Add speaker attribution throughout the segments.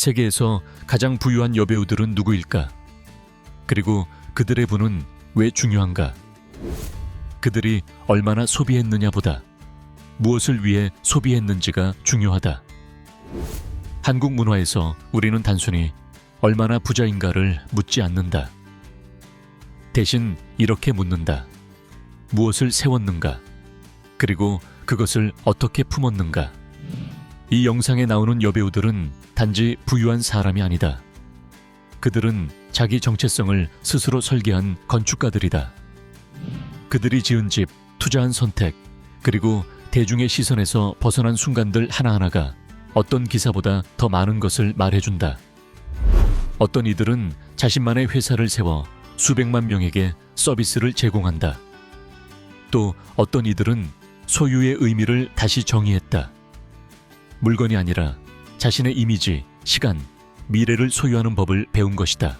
Speaker 1: 세계에서 가장 부유한 여배우들은 누구일까? 그리고 그들의 부는 왜 중요한가? 그들이 얼마나 소비했느냐보다 무엇을 위해 소비했는지가 중요하다. 한국 문화에서 우리는 단순히 얼마나 부자인가를 묻지 않는다. 대신 이렇게 묻는다. 무엇을 세웠는가? 그리고 그것을 어떻게 품었는가? 이 영상에 나오는 여배우들은 단지 부유한 사람이 아니다. 그들은 자기 정체성을 스스로 설계한 건축가들이다. 그들이 지은 집, 투자한 선택, 그리고 대중의 시선에서 벗어난 순간들 하나하나가 어떤 기사보다 더 많은 것을 말해준다. 어떤 이들은 자신만의 회사를 세워 수백만 명에게 서비스를 제공한다. 또 어떤 이들은 소유의 의미를 다시 정의했다. 물건이 아니라 자신의 이미지, 시간, 미래를 소유하는 법을 배운 것이다.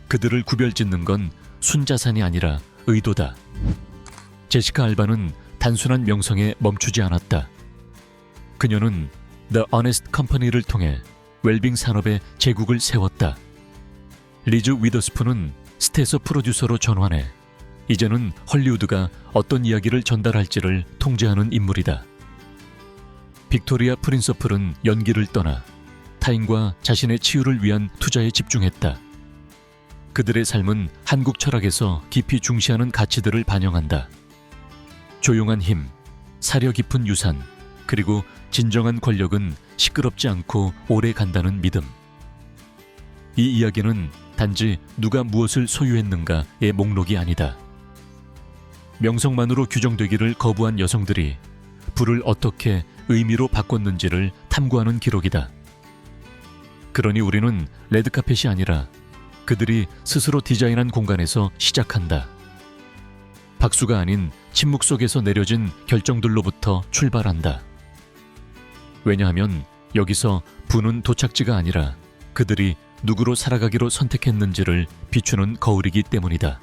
Speaker 1: 그들을 구별짓는 건 순자산이 아니라 의도다. 제시카 알바는 단순한 명성에 멈추지 않았다. 그녀는 The Honest Company를 통해 웰빙 산업의 제국을 세웠다. 리즈 위더스푼은 스태서 프로듀서로 전환해 이제는 헐리우드가 어떤 이야기를 전달할지를 통제하는 인물이다. 빅토리아 프린서플은 연기를 떠나 타인과 자신의 치유를 위한 투자에 집중했다. 그들의 삶은 한국 철학에서 깊이 중시하는 가치들을 반영한다. 조용한 힘, 사려 깊은 유산, 그리고 진정한 권력은 시끄럽지 않고 오래 간다는 믿음. 이 이야기는 단지 누가 무엇을 소유했는가의 목록이 아니다. 명성만으로 규정되기를 거부한 여성들이 부를 어떻게 의미로 바꿨는지를 탐구하는 기록이다. 그러니 우리는 레드카펫이 아니라 그들이 스스로 디자인한 공간에서 시작한다. 박수가 아닌 침묵 속에서 내려진 결정들로부터 출발한다. 왜냐하면 여기서 부는 도착지가 아니라 그들이 누구로 살아가기로 선택했는지를 비추는 거울이기 때문이다.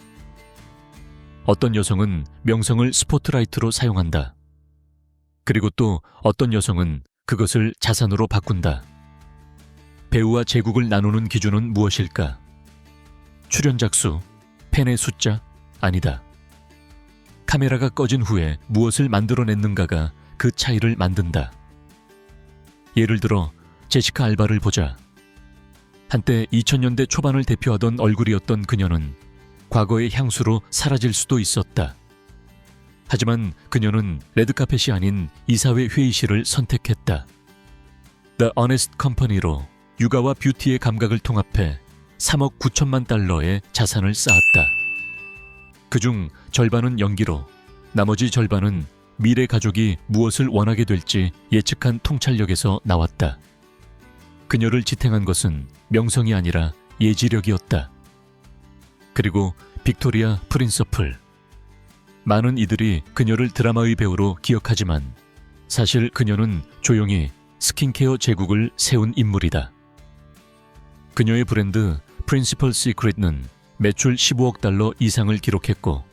Speaker 1: 어떤 여성은 명성을 스포트라이트로 사용한다. 그리고 또 어떤 여성은 그것을 자산으로 바꾼다. 배우와 제국을 나누는 기준은 무엇일까? 출연작 수, 팬의 숫자? 아니다. 카메라가 꺼진 후에 무엇을 만들어냈는가가 그 차이를 만든다. 예를 들어 제시카 알바를 보자. 한때 2000년대 초반을 대표하던 얼굴이었던 그녀는 과거의 향수로 사라질 수도 있었다. 하지만 그녀는 레드카펫이 아닌 이사회 회의실을 선택했다. The Honest Company로 육아와 뷰티의 감각을 통합해 3억 9천만 달러의 자산을 쌓았다. 그중 절반은 연기로, 나머지 절반은 미래 가족이 무엇을 원하게 될지 예측한 통찰력에서 나왔다. 그녀를 지탱한 것은 명성이 아니라 예지력이었다. 그리고 빅토리아 프린서플. 많은 이들이 그녀를 드라마의 배우로 기억하지만 사실 그녀는 조용히 스킨케어 제국을 세운 인물이다. 그녀의 브랜드 프린시펄 시크릿은 매출 15억 달러 이상을 기록했고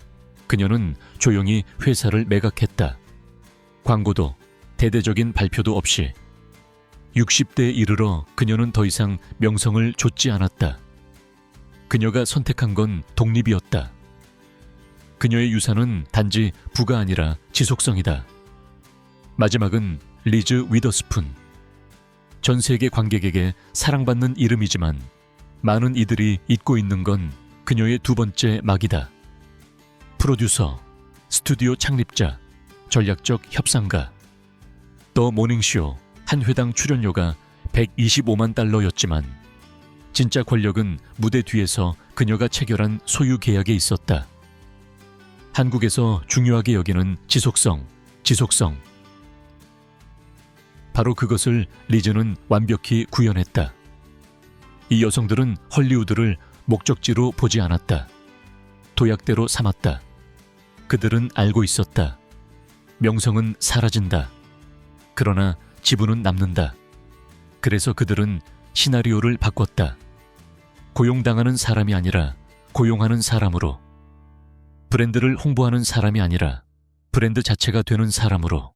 Speaker 1: 그녀는 조용히 회사를 매각했다. 광고도 대대적인 발표도 없이 60대에 이르러 그녀는 더 이상 명성을 좇지 않았다. 그녀가 선택한 건 독립이었다. 그녀의 유산은 단지 부가 아니라 지속성이다. 마지막은 리즈 위더스푼. 전 세계 관객에게 사랑받는 이름이지만 많은 이들이 잊고 있는 건 그녀의 두 번째 막이다. 프로듀서, 스튜디오 창립자, 전략적 협상가. 더 모닝쇼 한 회당 출연료가 125만 달러였지만 진짜 권력은 무대 뒤에서 그녀가 체결한 소유 계약에 있었다. 한국에서 중요하게 여기는 지속성. 바로 그것을 리즈는 완벽히 구현했다. 이 여성들은 헐리우드를 목적지로 보지 않았다. 도약대로 삼았다. 그들은 알고 있었다. 명성은 사라진다. 그러나 지분은 남는다. 그래서 그들은 시나리오를 바꿨다. 고용당하는 사람이 아니라 고용하는 사람으로. 브랜드를 홍보하는 사람이 아니라 브랜드 자체가 되는 사람으로.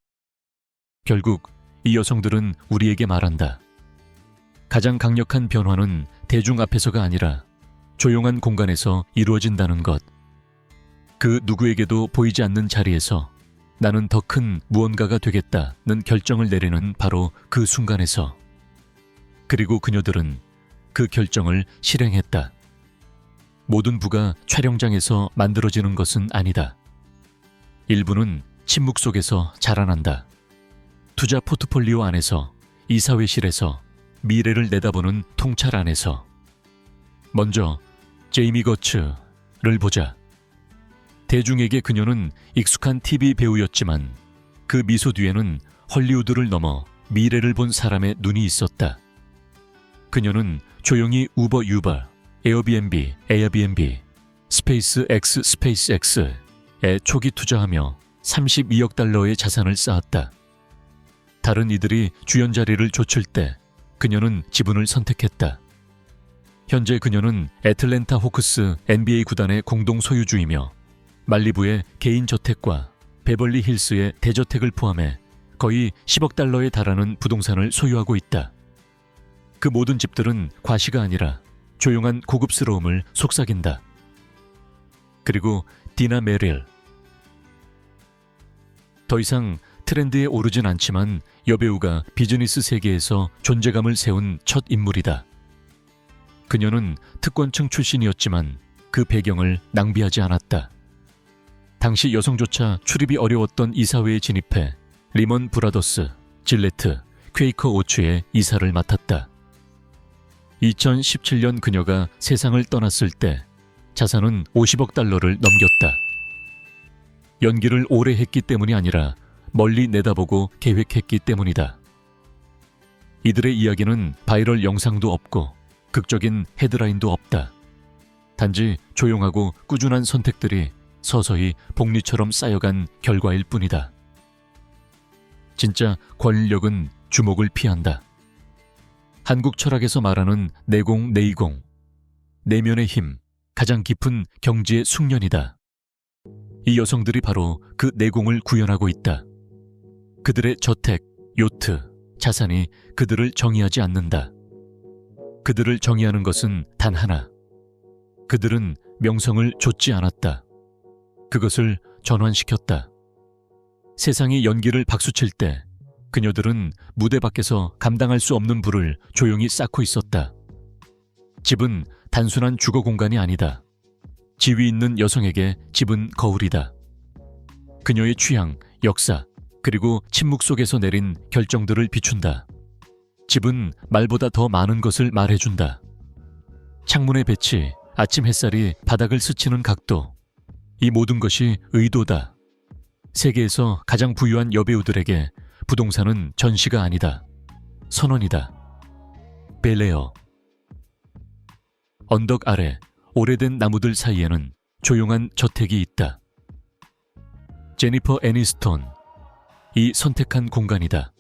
Speaker 1: 결국 이 여성들은 우리에게 말한다. 가장 강력한 변화는 대중 앞에서가 아니라 조용한 공간에서 이루어진다는 것. 그 누구에게도 보이지 않는 자리에서 나는 더 큰 무언가가 되겠다는 결정을 내리는 바로 그 순간에서. 그리고 그녀들은 그 결정을 실행했다. 모든 부가 촬영장에서 만들어지는 것은 아니다. 일부는 침묵 속에서 자라난다. 투자 포트폴리오 안에서, 이사회실에서, 미래를 내다보는 통찰 안에서. 먼저 제이미 거츠를 보자. 대중에게 그녀는 익숙한 TV 배우였지만 그 미소 뒤에는 헐리우드를 넘어 미래를 본 사람의 눈이 있었다. 그녀는 조용히 우버, 에어비앤비, 스페이스X에 초기 투자하며 32억 달러의 자산을 쌓았다. 다른 이들이 주연 자리를 좇을 때 그녀는 지분을 선택했다. 현재 그녀는 애틀랜타 호크스 NBA 구단의 공동 소유주이며 말리부의 개인 저택과 베벌리 힐스의 대저택을 포함해 거의 10억 달러에 달하는 부동산을 소유하고 있다. 그 모든 집들은 과시가 아니라 조용한 고급스러움을 속삭인다. 그리고 디나 메릴. 더 이상 트렌드에 오르진 않지만 여배우가 비즈니스 세계에서 존재감을 세운 첫 인물이다. 그녀는 특권층 출신이었지만 그 배경을 낭비하지 않았다. 당시 여성조차 출입이 어려웠던 이사회에 진입해 리먼 브라더스, 질레트, 퀘이커 오츠의 이사를 맡았다. 2017년 그녀가 세상을 떠났을 때 자산은 50억 달러를 넘겼다. 연기를 오래 했기 때문이 아니라 멀리 내다보고 계획했기 때문이다. 이들의 이야기는 바이럴 영상도 없고 극적인 헤드라인도 없다. 단지 조용하고 꾸준한 선택들이 서서히 복리처럼 쌓여간 결과일 뿐이다. 진짜 권력은 주목을 피한다. 한국 철학에서 말하는 내공, 내이공, 내면의 힘, 가장 깊은 경지의 숙련이다. 이 여성들이 바로 그 내공을 구현하고 있다. 그들의 저택, 요트, 자산이 그들을 정의하지 않는다. 그들을 정의하는 것은 단 하나. 그들은 명성을 좇지 않았다. 그것을 전환시켰다. 세상이 연기를 박수칠 때 그녀들은 무대 밖에서 감당할 수 없는 부를 조용히 쌓고 있었다. 집은 단순한 주거 공간이 아니다. 지위 있는 여성에게 집은 거울이다. 그녀의 취향, 역사, 그리고 침묵 속에서 내린 결정들을 비춘다. 집은 말보다 더 많은 것을 말해준다. 창문의 배치, 아침 햇살이 바닥을 스치는 각도, 이 모든 것이 의도다. 세계에서 가장 부유한 여배우들에게 부동산은 전시가 아니다. 선원이다. 벨에어. 언덕 아래 오래된 나무들 사이에는 조용한 저택이 있다. 제니퍼 애니스톤. 이 선택한 공간이다.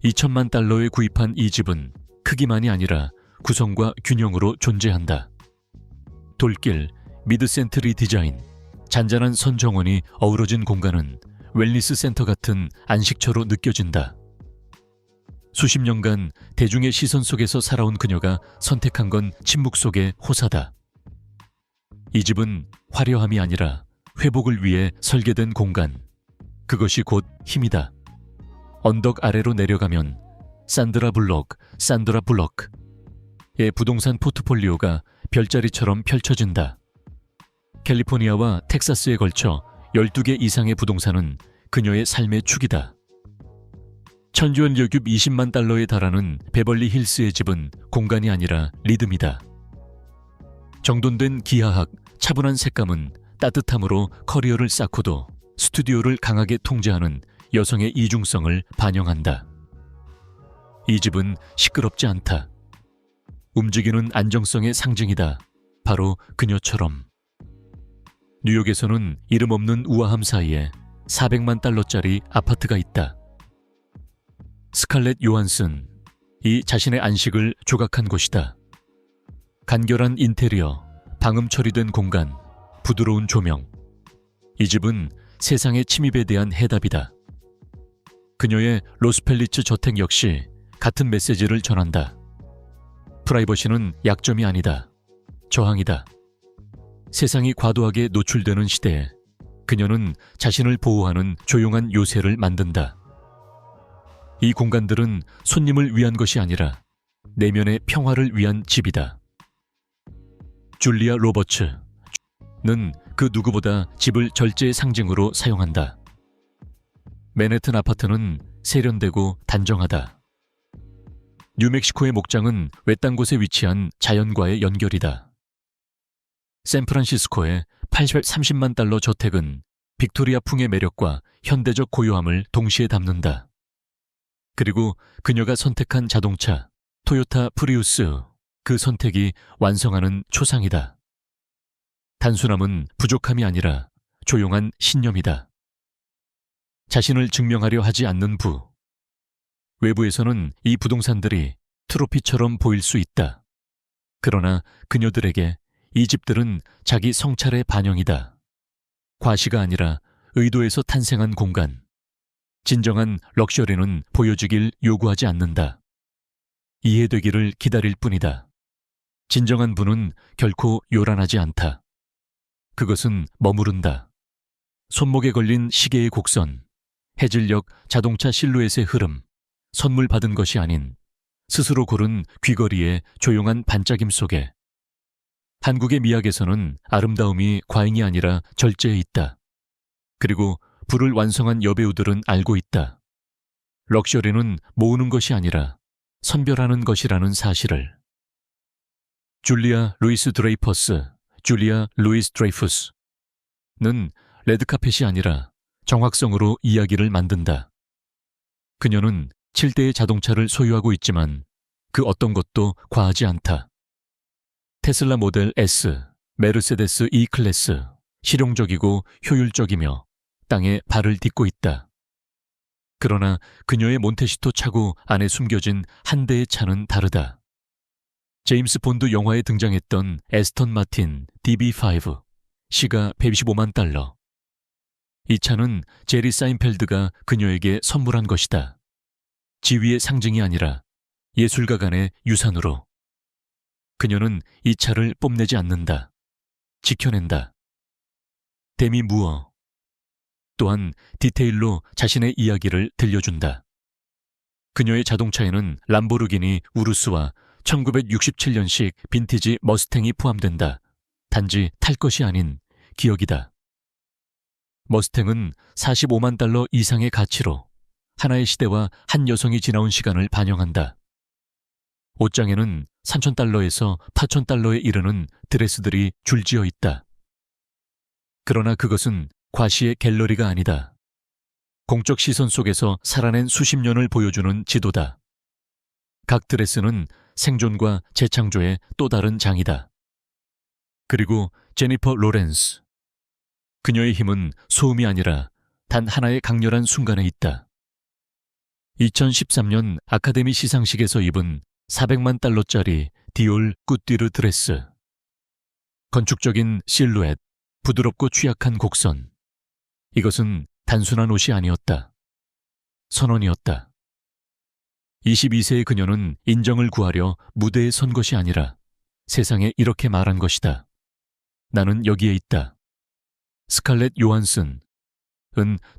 Speaker 1: 2천만 달러에 구입한 이 집은 크기만이 아니라 구성과 균형으로 존재한다. 돌길, 미드센트리 디자인, 잔잔한 선정원이 어우러진 공간은 웰니스 센터 같은 안식처로 느껴진다. 수십 년간 대중의 시선 속에서 살아온 그녀가 선택한 건 침묵 속의 호사다. 이 집은 화려함이 아니라 회복을 위해 설계된 공간. 그것이 곧 힘이다. 언덕 아래로 내려가면 산드라 블럭의 부동산 포트폴리오가 별자리처럼 펼쳐진다. 캘리포니아와 텍사스에 걸쳐 12개 이상의 부동산은 그녀의 삶의 축이다. 천주원 여급 20만 달러에 달하는 베벌리 힐스의 집은 공간이 아니라 리듬이다. 정돈된 기하학, 차분한 색감은 따뜻함으로 커리어를 쌓고도 스튜디오를 강하게 통제하는 여성의 이중성을 반영한다. 이 집은 시끄럽지 않다. 움직이는 안정성의 상징이다. 바로 그녀처럼. 뉴욕에서는 이름 없는 우아함 사이에 400만 달러짜리 아파트가 있다. 스칼렛 요한슨, 이 자신의 안식을 조각한 곳이다. 간결한 인테리어, 방음 처리된 공간, 부드러운 조명. 이 집은 세상의 침입에 대한 해답이다. 그녀의 로스펠리츠 저택 역시 같은 메시지를 전한다. 프라이버시는 약점이 아니다. 저항이다. 세상이 과도하게 노출되는 시대에 그녀는 자신을 보호하는 조용한 요새를 만든다. 이 공간들은 손님을 위한 것이 아니라 내면의 평화를 위한 집이다. 줄리아 로버츠는 그 누구보다 집을 절제의 상징으로 사용한다. 맨해튼 아파트는 세련되고 단정하다. 뉴멕시코의 목장은 외딴 곳에 위치한 자연과의 연결이다. 샌프란시스코의 830만 달러 저택은 빅토리아풍의 매력과 현대적 고요함을 동시에 담는다. 그리고 그녀가 선택한 자동차, 토요타 프리우스, 그 선택이 완성하는 초상이다. 단순함은 부족함이 아니라 조용한 신념이다. 자신을 증명하려 하지 않는 부. 외부에서는 이 부동산들이 트로피처럼 보일 수 있다. 그러나 그녀들에게 이 집들은 자기 성찰의 반영이다. 과시가 아니라 의도에서 탄생한 공간. 진정한 럭셔리는 보여주길 요구하지 않는다. 이해되기를 기다릴 뿐이다. 진정한 부는 결코 요란하지 않다. 그것은 머무른다. 손목에 걸린 시계의 곡선, 해질녘 자동차 실루엣의 흐름, 선물 받은 것이 아닌 스스로 고른 귀걸이의 조용한 반짝임 속에 한국의 미학에서는 아름다움이 과잉이 아니라 절제에 있다. 그리고 불을 완성한 여배우들은 알고 있다. 럭셔리는 모으는 것이 아니라 선별하는 것이라는 사실을. 줄리아 루이스 드레이퍼스, 줄리아 루이스 드레이푸스는 레드카펫이 아니라 정확성으로 이야기를 만든다. 그녀는 7대의 자동차를 소유하고 있지만 그 어떤 것도 과하지 않다. 테슬라 모델 S, 메르세데스 E클래스, 실용적이고 효율적이며 땅에 발을 딛고 있다. 그러나 그녀의 몬테시토 차고 안에 숨겨진 한 대의 차는 다르다. 제임스 본드 영화에 등장했던 에스턴 마틴 DB5, 시가 125만 달러. 이 차는 제리 사인펠드가 그녀에게 선물한 것이다. 지위의 상징이 아니라 예술가 간의 유산으로. 그녀는 이 차를 뽐내지 않는다. 지켜낸다. 데미 무어. 또한 디테일로 자신의 이야기를 들려준다. 그녀의 자동차에는 람보르기니 우루스와 1967년식 빈티지 머스탱이 포함된다. 단지 탈 것이 아닌 기억이다. 머스탱은 45만 달러 이상의 가치로 하나의 시대와 한 여성이 지나온 시간을 반영한다. 옷장에는 3,000달러에서 8,000달러에 이르는 드레스들이 줄지어 있다. 그러나 그것은 과시의 갤러리가 아니다. 공적 시선 속에서 살아낸 수십 년을 보여주는 지도다. 각 드레스는 생존과 재창조의 또 다른 장이다. 그리고 제니퍼 로렌스. 그녀의 힘은 소음이 아니라 단 하나의 강렬한 순간에 있다. 2013년 아카데미 시상식에서 입은 400만 달러짜리 디올 꾸띠르 드레스. 건축적인 실루엣, 부드럽고 취약한 곡선. 이것은 단순한 옷이 아니었다. 선언이었다. 22세의 그녀는 인정을 구하려 무대에 선 것이 아니라 세상에 이렇게 말한 것이다. 나는 여기에 있다. 스칼렛 요한슨은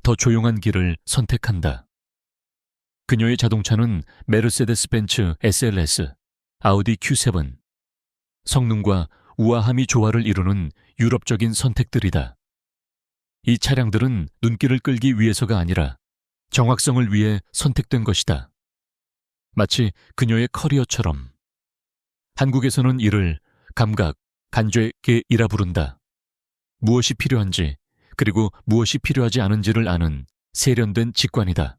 Speaker 1: 더 조용한 길을 선택한다. 그녀의 자동차는 메르세데스 벤츠 SLS, 아우디 Q7. 성능과 우아함이 조화를 이루는 유럽적인 선택들이다. 이 차량들은 눈길을 끌기 위해서가 아니라 정확성을 위해 선택된 것이다. 마치 그녀의 커리어처럼. 한국에서는 이를 감각, 간죄계이라 부른다. 무엇이 필요한지, 그리고 무엇이 필요하지 않은지를 아는 세련된 직관이다.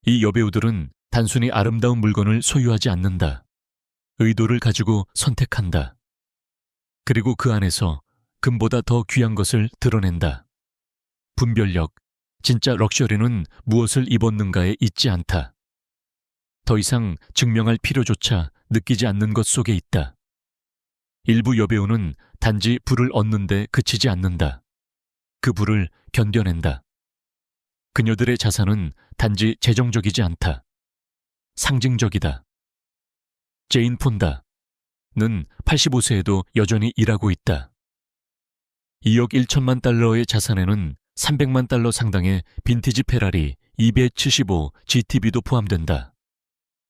Speaker 1: 이 여배우들은 단순히 아름다운 물건을 소유하지 않는다. 의도를 가지고 선택한다. 그리고 그 안에서 금보다 더 귀한 것을 드러낸다. 분별력, 진짜 럭셔리는 무엇을 입었는가에 있지 않다. 더 이상 증명할 필요조차 느끼지 않는 것 속에 있다. 일부 여배우는 단지 부를 얻는데 그치지 않는다. 그 부를 견뎌낸다. 그녀들의 자산은 단지 재정적이지 않다. 상징적이다. 제인 폰다는 85세에도 여전히 일하고 있다. 2억 1천만 달러의 자산에는 300만 달러 상당의 빈티지 페라리 275 GTB도 포함된다.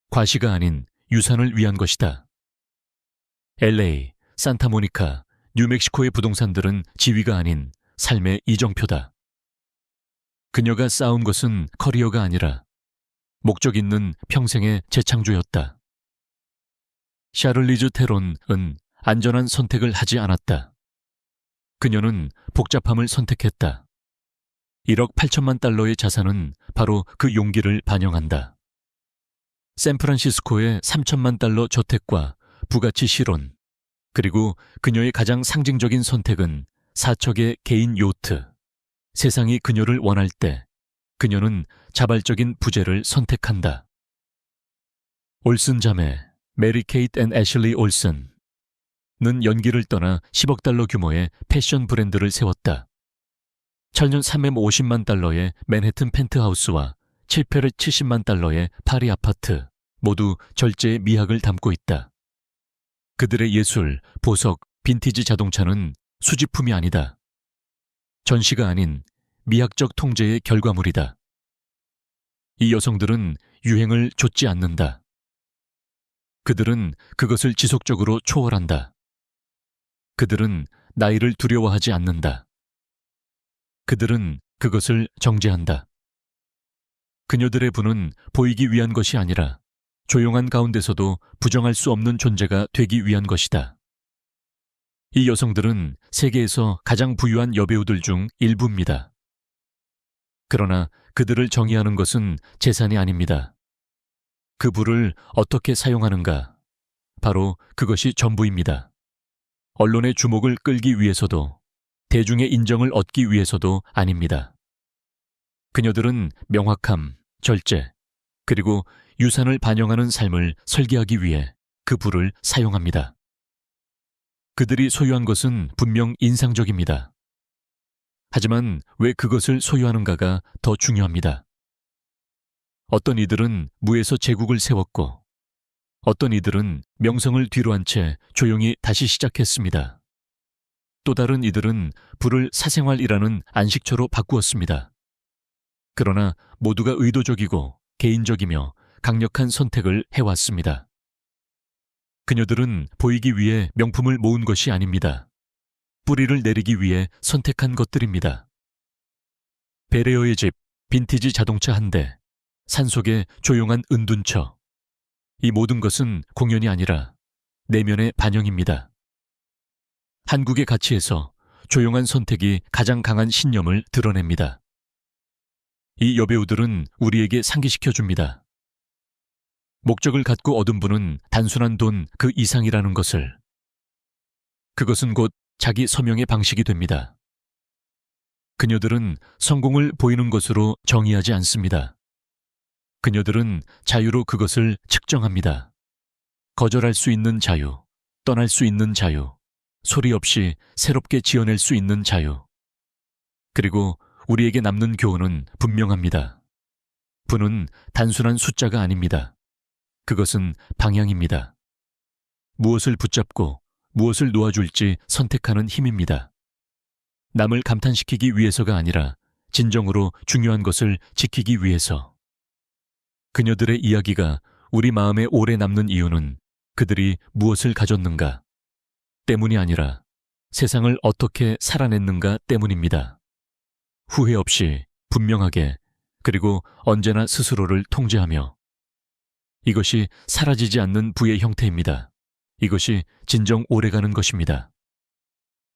Speaker 1: 과시가 아닌 유산을 위한 것이다. LA, 산타모니카, 뉴멕시코의 부동산들은 지위가 아닌 삶의 이정표다. 그녀가 쌓은 것은 커리어가 아니라 목적 있는 평생의 재창조였다. 샤를리즈 테론은 안전한 선택을 하지 않았다. 그녀는 복잡함을 선택했다. 1억 8천만 달러의 자산은 바로 그 용기를 반영한다. 샌프란시스코의 3천만 달러 저택과 부가치 실혼, 그리고 그녀의 가장 상징적인 선택은 4척의 개인 요트. 세상이 그녀를 원할 때 그녀는 자발적인 부재를 선택한다. 올슨 자매 메리 케이트 앤 애슐리 올슨은 연기를 떠나 10억 달러 규모의 패션 브랜드를 세웠다. 철년 350만 달러의 맨해튼 펜트하우스와 770만 달러의 파리 아파트, 모두 절제의 미학을 담고 있다. 그들의 예술, 보석, 빈티지 자동차는 수집품이 아니다. 전시가 아닌 미학적 통제의 결과물이다. 이 여성들은 유행을 좇지 않는다. 그들은 그것을 지속적으로 초월한다. 그들은 나이를 두려워하지 않는다. 그들은 그것을 정제한다. 그녀들의 부는 보이기 위한 것이 아니라 조용한 가운데서도 부정할 수 없는 존재가 되기 위한 것이다. 이 여성들은 세계에서 가장 부유한 여배우들 중 일부입니다. 그러나 그들을 정의하는 것은 재산이 아닙니다. 그 부를 어떻게 사용하는가, 바로 그것이 전부입니다. 언론의 주목을 끌기 위해서도, 대중의 인정을 얻기 위해서도 아닙니다. 그녀들은 명확함, 절제, 그리고 유산을 반영하는 삶을 설계하기 위해 그 부를 사용합니다. 그들이 소유한 것은 분명 인상적입니다. 하지만 왜 그것을 소유하는가가 더 중요합니다. 어떤 이들은 무에서 제국을 세웠고, 어떤 이들은 명성을 뒤로한 채 조용히 다시 시작했습니다. 또 다른 이들은 부를 사생활이라는 안식처로 바꾸었습니다. 그러나 모두가 의도적이고 개인적이며 강력한 선택을 해왔습니다. 그녀들은 보이기 위해 명품을 모은 것이 아닙니다. 뿌리를 내리기 위해 선택한 것들입니다. 베레어의 집, 빈티지 자동차 한 대, 산속의 조용한 은둔처. 이 모든 것은 공연이 아니라 내면의 반영입니다. 한국의 가치에서 조용한 선택이 가장 강한 신념을 드러냅니다. 이 여배우들은 우리에게 상기시켜줍니다. 목적을 갖고 얻은 부는 단순한 돈 그 이상이라는 것을. 그것은 곧 자기 서명의 방식이 됩니다. 그녀들은 성공을 보이는 것으로 정의하지 않습니다. 그녀들은 자유로 그것을 측정합니다. 거절할 수 있는 자유, 떠날 수 있는 자유, 소리 없이 새롭게 지어낼 수 있는 자유. 그리고 우리에게 남는 교훈은 분명합니다. 부는 단순한 숫자가 아닙니다. 그것은 방향입니다. 무엇을 붙잡고 무엇을 놓아줄지 선택하는 힘입니다. 남을 감탄시키기 위해서가 아니라 진정으로 중요한 것을 지키기 위해서. 그녀들의 이야기가 우리 마음에 오래 남는 이유는 그들이 무엇을 가졌는가 때문이 아니라 세상을 어떻게 살아냈는가 때문입니다. 후회 없이 분명하게, 그리고 언제나 스스로를 통제하며. 이것이 사라지지 않는 부의 형태입니다. 이것이 진정 오래가는 것입니다.